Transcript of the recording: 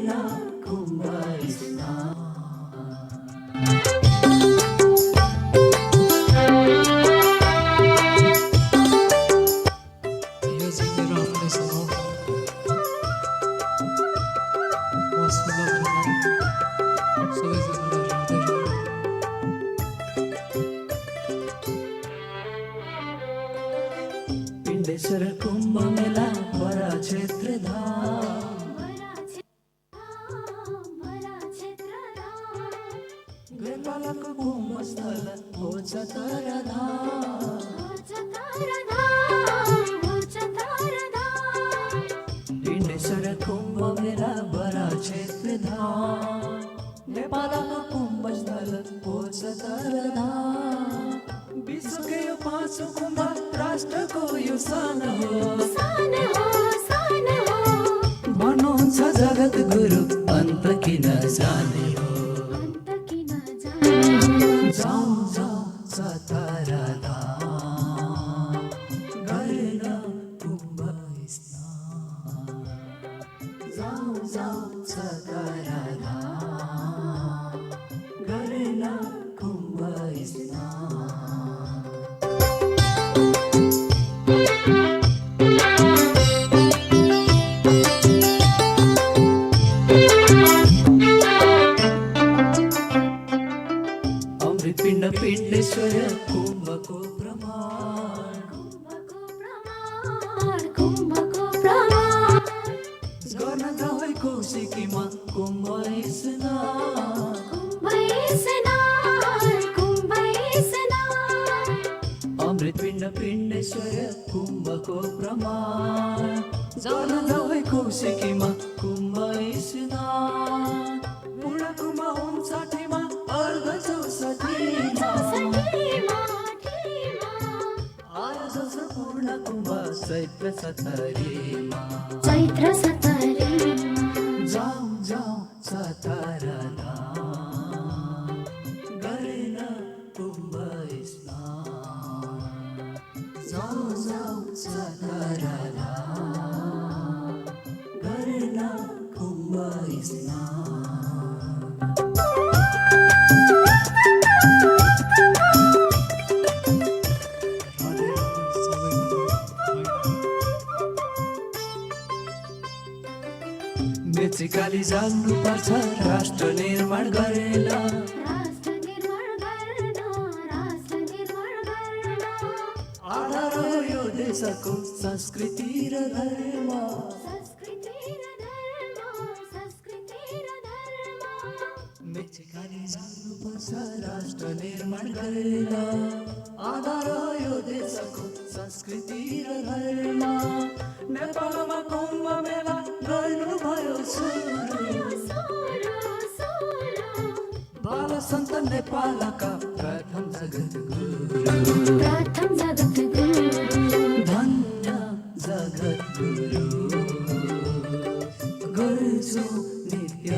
गरेन कुम्भ स्नान। यो चाहिँ मेरो आफ्नै सङ्ग हो। म सुलभमा सबैजनालाई हृदय पिण्डेश्वर कुम्भ मेला बरा क्षेत्र धाम, गैपालाको कुम्भ स्थल हो चतरा धाम। पिण्डेश्वर कुम्भ मेला बरा क्षेत्र धाम, नेपालको कुम्भ स्थल हो चतरा धाम। विश्वकै यो पाँचौं कुम्भ राष्ट्रको यो सान हो। भन्नुहुन्छ जगत गुरु अन्त किन जाने हो। जाऊ जाऊ चतरा धाम, गरेन कुम्भ स्नान। जाऊ जाऊ चतरा धाम, गरेन कुम्भ स्नान। पिण्ड पिण्डेश्वर कुम्भको प्रमाण, गर्न जाऊ कौशिकीमा कुम्भ स्नान। अमृत पिण्ड पिण्डेश्वर कुम्भको प्रमाण, गर्न जाऊ कौशिकीमा कुम्भ स्नान। पूर्णकुम्भ 59 मा अर्घ 64 मा, आयोजन पूर्णकुम्भ चैत्र 70 मा। जाऊ जाऊ चतरा धाम, गरेन कुम्भ स्नान। जाऊ जाऊ चतरा धाम, गरेन कुम्भ स्नान। मेचिकाली जाग्नुपर्छ राष्ट्र निर्माण गरेर। आधार हो यो देशको संस्कृति र धर्म। मेचिकाली जाग्नुपर्छ राष्ट्र निर्माण गरेर। आधार हो यो देशको संस्कृति र धर्म। नेपालमा कुम्भ मेला गर्नुभयो सुरु, बाल सन्त नेपालका प्रथम जगत गुरु। धन्य जगत गुरु, गर्छु नित्य